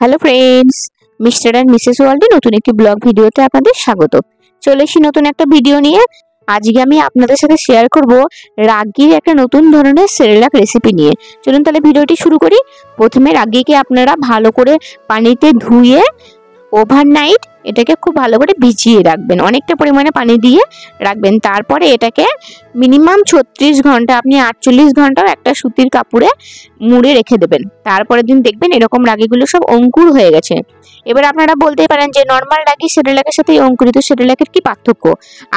Hello friends, mister and Mrs ওয়ার্ল্ডে নতুন একটি ব্লগ ভিডিওতে আপনাদের স্বাগত। চলে এসেছি নতুন একটা ভিডিও নিয়ে। আজকে আমি আপনাদের সাথে শেয়ার করব রাগির একটা নতুন ধরনের সেরেলাক রেসিপি নিয়ে। চলুন তাহলে ভিডিওটি শুরু করি। প্রথমে রাগিকে আপনারা ভালো করে পানিতে ধুয়ে ওভারনাইট এটাকে খুব ভালো করে ভিজিয়ে রাখবেন, অনেকটা পরিমাণে পানি দিয়ে রাখবেন। তারপরে এটাকে মিনিমাম 36 ঘন্টা, আপনি 48 ঘন্টাও একটা সুতির কাপড়ে মুড়ে রেখে দেবেন। তারপরের দিন দেখবেন এরকম রাগিগুলো সব অঙ্কুর হয়ে গেছে। এবার আপনারা বলতেই পারেন যে নর্মাল রাগি সেরেলাকের সাথে অঙ্কুরিত সেরেলাকের কি পার্থক্য?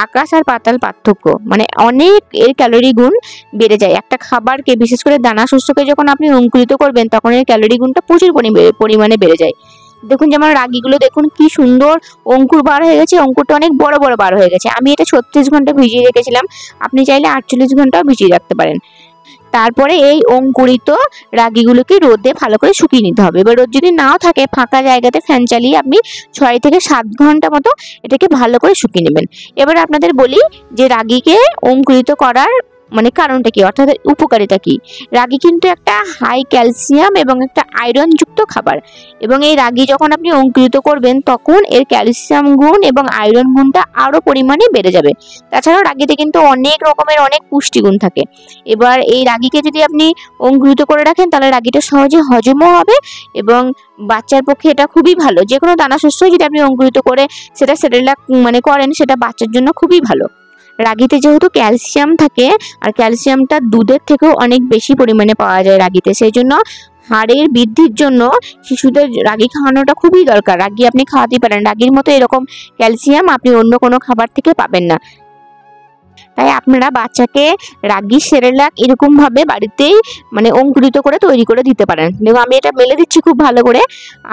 আকাশ আর পাতাল পার্থক্য, মানে অনেক এর ক্যালোরি গুণ বেড়ে যায়। একটা খাবারকে, বিশেষ করে দানা শস্যকে যখন আপনি অঙ্কুরিত করবেন তখন এর ক্যালোরি গুণটা প্রচুর পরিমাণে বেড়ে যায়। দেখুন যেমন রাগিগুলো দেখুন কি সুন্দর অঙ্কুর বার হয়ে গেছে, অঙ্কুরটা অনেক বড় বড় বার হয়ে গেছে। আমি এটা 36 ঘন্টা ভিজিয়ে রেখেছিলাম, আপনি চাইলে 48 ঘন্টাও ভিজিয়ে রাখতে পারেন। তারপরে এই অঙ্কুরিত রাগিগুলোকে রোদে ভালো করে শুকিয়ে নিতে হবে। এবার রোদ যদি নাও থাকে, ফাঁকা জায়গাতে ফ্যান চালিয়ে আপনি 6 থেকে 7 ঘন্টা মতো এটাকে ভালো করে শুকিয়ে নেবেন। এবার আপনাদের বলি যে রাগিকে অঙ্কুরিত করার মানে কারণটা কি, অর্থাৎ উপকারিতা কি। রাগি কিন্তু একটা হাই ক্যালসিয়াম এবং একটা আয়রন যুক্ত খাবার, এবং এই রাগি যখন আপনি অঙ্কুরিত করবেন তখন এর ক্যালসিয়াম গুণ এবং আয়রন গুণটা আরো পরিমাণে বেড়ে যাবে। তাছাড়াও রাগিতে কিন্তু অনেক রকমের অনেক পুষ্টিগুণ থাকে। এবার এই রাগিকে যদি আপনি অঙ্কুরিত করে রাখেন তাহলে রাগিটা সহজে হজমও হবে, এবং বাচ্চার পক্ষে এটা খুবই ভালো। যে কোনো দানা শস্য যদি আপনি অঙ্কুরিত করে সেটা সেরেলাক করেন, সেটা বাচ্চার জন্য খুবই ভালো। রাগিতে যেহেতু ক্যালসিয়াম থাকে, আর ক্যালসিয়ামটা দুধের থেকেও অনেক বেশি পরিমাণে পাওয়া যায় রাগিতে, সেই জন্য হাড়ের বৃদ্ধির জন্য শিশুদের রাগি খাওয়ানোটা খুবই দরকার। রাগি আপনি খাওয়াতে পারেন, রাগির মতো এরকম ক্যালসিয়াম আপনি অন্য কোনো খাবার থেকে পাবেন না। তাই আপনারা বাচ্চাকে রাগি সেরেলাক এরকম ভাবে বাড়িতেই অঙ্কুরিত করে তৈরি করে দিতে পারেন। দেখুন আমি এটা মেলে দিচ্ছি খুব ভালো করে।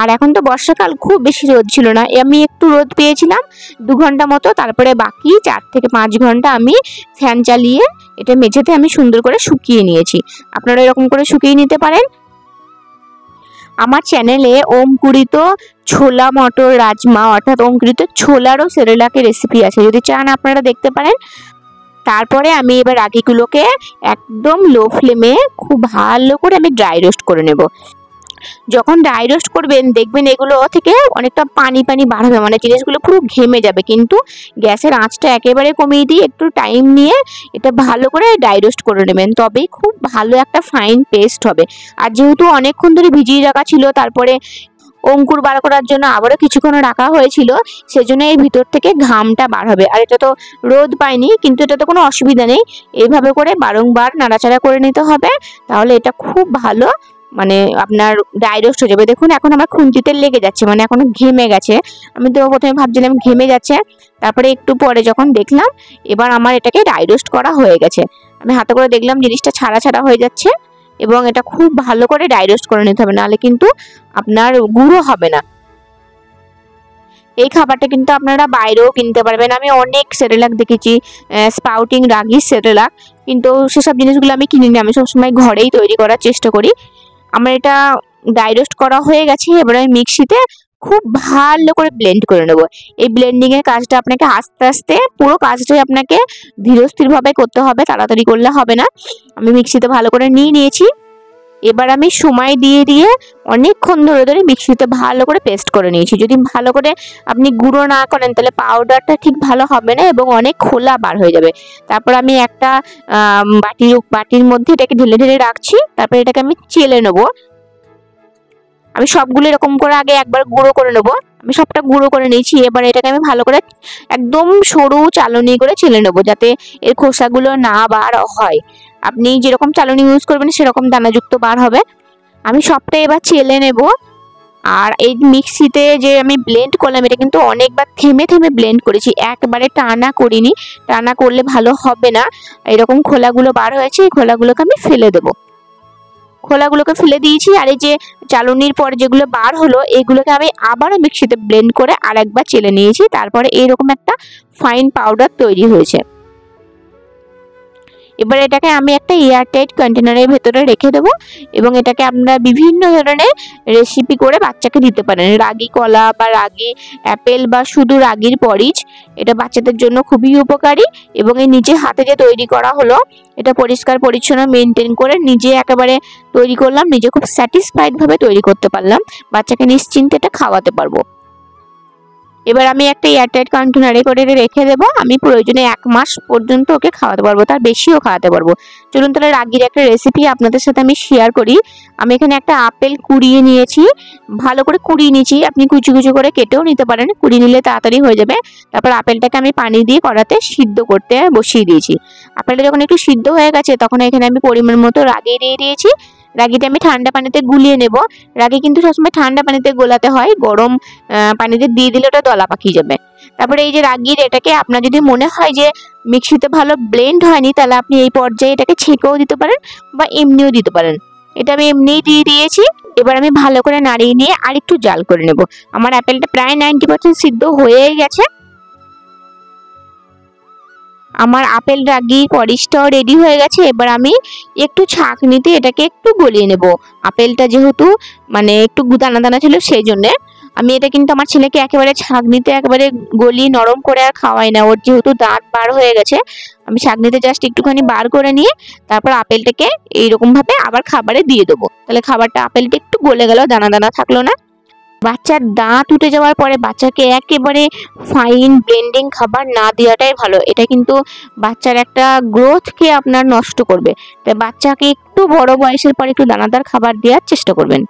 আর এখন তো বর্ষাকাল, খুব বেশি রোদ ছিল না, আমি একটু রোদ পেয়েছিলাম 2 ঘন্টা মতো। তারপরে বাকি 4 থেকে 5 ঘন্টা আমি ফ্যান চালিয়ে এটা মেঝেতে আমি সুন্দর করে শুকিয়ে নিয়েছি। আপনারা এরকম করে শুকিয়ে নিতে পারেন। আমার চ্যানেলে অঙ্কুরিত ছোলা মটর রাজমা, অর্থাৎ অঙ্কুরিত ছোলারও সেরেলাকের রেসিপি আছে, যদি চান আপনারা দেখতে পারেন। তারপরে আমি এবার রাগিগুলোকে একদম লো ফ্লেমে খুব ভালো করে আমি ড্রাই রোস্ট করে নেব। যখন ড্রাই রোস্ট করবেন দেখবেন এগুলো থেকে অনেকটা পানি পানি বার হবে, মানে জিনিসগুলো পুরো ঘেমে যাবে। কিন্তু গ্যাসের আঁচটা একেবারে কমিয়ে দিয়ে একটু টাইম নিয়ে এটা ভালো করে ড্রাই রোস্ট করে নেবেন, তবেই খুব ভালো একটা ফাইন পেস্ট হবে। আর যেহেতু অনেকক্ষণ ধরে ভিজিয়ে রাখা ছিল, তারপরে অঙ্কুর বার করার জন্য আবারও কিছুক্ষণ রাখা হয়েছিল, সেজন্য এর ভিতর থেকে ঘামটা বার হবে। আর এটা তো রোদ পায়নি, কিন্তু এটা তো কোনো অসুবিধা নেই, এইভাবে করে বারংবার নাড়াচাড়া করে নিতে হবে, তাহলে এটা খুব ভালো আপনার ড্রাই রোস্ট হয়ে যাবে। দেখুন এখন আমার খুন্তিতে লেগে যাচ্ছে, এখন ঘেমে গেছে। আমি তো প্রথমে ভাবছিলাম ঘেমে যাচ্ছে, তারপরে একটু পরে যখন দেখলাম এবার আমার এটাকে ড্রাই রোস্ট করা হয়ে গেছে, আমি হাতে করে দেখলাম জিনিসটা ছাড়া ছাড়া হয়ে যাচ্ছে। এবং এটা খুব ভালো করে ড্রাই রোস্ট করে নিতে হবে, নাহলে কিন্তু আপনার গুঁড়ো হবে না। এই খাবারটা কিন্তু আপনারা বাইরেও কিনতে পারবেন। আমি অনেক সেরেলাক দেখেছি, স্পাউটিং রাগি সেরেলাক, কিন্তু সেসব জিনিসগুলো আমি কিনিনি, আমি সবসময় ঘরেই তৈরি করার চেষ্টা করি। আমার এটা ড্রাই রোস্ট করা হয়ে গেছে। এবার আমি মিক্সিতে খুব ভালো করে ব্লেন্ড করে নেব। এই ব্লেন্ডিং এর কাজটা আপনাকে আস্তে আস্তে, পুরো কাজটাই আপনাকে ধীরস্থিরভাবে করতে হবে, তাড়াতাড়ি করলে হবে না। আমি মিক্সিতে ভালো করে নিয়েছি। এবার আমি সময় দিয়ে দিয়ে অনেকক্ষণ ধরে ধরে মিক্সিতে ভালো করে পেস্ট করে নিয়েছি। যদি ভালো করে আপনি গুঁড়ো না করেন তাহলে পাউডারটা ঠিক ভালো হবে না এবং অনেক খোলা বার হয়ে যাবে। তারপর আমি একটা বাটির মধ্যে এটাকে ঢেলে ঢেলে রাখছি। তারপর এটাকে আমি চেলে নেবো। আমি সবগুলো এরকম করে আগে একবার গুঁড়ো করে নেবো। আমি সবটা গুঁড়ো করে নিয়েছি। এবার এটাকে আমি ভালো করে একদম সরু চালনি করে চেলে নেবো, যাতে এর খোসাগুলো না বার হয়। আপনি যেরকম চালনি ইউজ করবেন সেরকম দানাযুক্ত বার হবে। আমি সবটা এবার চেলে নেব। আর এই মিক্সিতে যে আমি ব্লেন্ড করলাম, এটা কিন্তু অনেকবার থেমে থেমে ব্লেন্ড করেছি, একবারে টানা করিনি, টানা করলে ভালো হবে না। এরকম খোলাগুলো বার হয়েছে, এই খোলাগুলোকে আমি ফেলে দেবো। খোলাগুলোকে ফেলে দিয়েছি। আর এই যে চালনির পর যেগুলো বার হলো, এগুলোকে আমি আবারও মিক্সিতে ব্লেন্ড করে আর একবার চেলে নিয়েছি। তারপরে এইরকম একটা ফাইন পাউডার তৈরি হয়েছে। এবার এটাকে আমি একটা এয়ারটাইট কন্টেনারের ভেতরে রেখে দেবো এবং এটাকে আপনারা বিভিন্ন ধরনের রেসিপি করে বাচ্চাকে দিতে পারেন। রাগি কলা বা রাগি অ্যাপেল বা শুধু রাগির পরিচ, এটা বাচ্চাদের জন্য খুবই উপকারী। এবং এই নিজে হাতে যে তৈরি করা হলো, এটা পরিষ্কার পরিচ্ছন্ন মেনটেন করে নিজে একেবারে তৈরি করলাম, নিজে খুব স্যাটিসফাইড ভাবে তৈরি করতে পারলাম, বাচ্চাকে নিশ্চিন্তে এটা খাওয়াতে পারবো। এবার আমি একটা এয়ারটাইট কন্টেনারে করে রেখে দেবো। আমি প্রয়োজনে 1 মাস পর্যন্ত ওকে খাওয়াতে পারবো, তার বেশিও খাওয়াতে পারবো। চলুন তাহলে রাগির একটা রেসিপি আপনাদের সাথে আমি শেয়ার করি। আমি এখানে একটা আপেল কুড়িয়ে নিয়েছি, ভালো করে কুড়িয়ে নিয়েছি, আপনি কুচি কুচি করে কেটেও নিতে পারেন, কুড়িয়ে নিলে তাড়াতাড়ি হয়ে যাবে। তারপর আপেলটাকে আমি পানি দিয়ে কড়াতে সিদ্ধ করতে বসিয়ে দিয়েছি। আপেলটা যখন একটু সিদ্ধ হয়ে গেছে তখন এখানে আমি পরিমাণ মতো রাগি দিয়ে দিয়েছি। রাগিটা আমি ঠান্ডা পানিতে গুলিয়ে নেব। রাগি কিন্তু সবসময় ঠান্ডা পানিতে গোলাতে হয়, গরম পানিতে দিয়ে দিলে ওটা দলা পাকিয়ে যাবে। তারপরে এই যে রাগির এটাকে আপনার যদি মনে হয় যে মিক্সিতে ভালো ব্লেন্ড হয়নি, তাহলে আপনি এই পর্যায়ে এটাকে ছেঁকেও দিতে পারেন বা এমনিও দিতে পারেন। এটা আমি এমনিই দিয়ে দিয়েছি। এবার আমি ভালো করে নাড়িয়ে নিয়ে আরেকটু জাল করে নেব। আমার অ্যাপেলটা প্রায় 90% সিদ্ধ হয়ে গেছে। আমার আপেল রাগি পরিশটাও রেডি হয়ে গেছে। এবার আমি একটু ছাঁকনিতে এটাকে একটু গলিয়ে নেব। আপেলটা যেহেতু মানে একটু দানা দানা ছিল সেই জন্য আমি এটা কিন্তু আমার ছেলেকে একেবারে ছাঁকনিতে একেবারে গলিয়ে নরম করে আর খাওয়াই না, ওর যেহেতু দাঁত বার হয়ে গেছে। আমি ছাঁকনিতে জাস্ট একটুখানি বার করে নিয়ে তারপর আপেলটাকে এইরকম ভাবে আবার খাবারে দিয়ে দেবো, তাহলে খাবারটা আপেলটা একটু গলে গেল, দানা দানা থাকলো না। বাচ্চার দাঁত উঠে যাওয়ার পরে বাচ্চাকে একেবারে ফাইন ব্লেন্ডিং খাবার না দেওয়াটাই ভালো। এটা কিন্তু বাচ্চার একটা গ্রোথকে আপনার নষ্ট করবে। তাই বাচ্চাকে একটু বড় বয়সের পরে একটু দানাদার খাবার দেওয়ার চেষ্টা করবেন।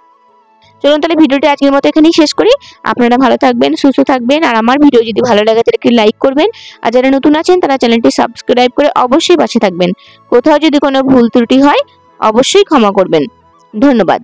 চলুন তাহলে ভিডিওটি আজকের মতো এখানেই শেষ করি। আপনারা ভালো থাকবেন, সুস্থ থাকবেন, আর আমার ভিডিও যদি ভালো লাগে তাহলে একটি লাইক করবেন। আর যারা নতুন আছেন তারা চ্যানেলটি সাবস্ক্রাইব করে অবশ্যই পাশে থাকবেন। কোথাও যদি কোনো ভুল ত্রুটি হয় অবশ্যই ক্ষমা করবেন। ধন্যবাদ।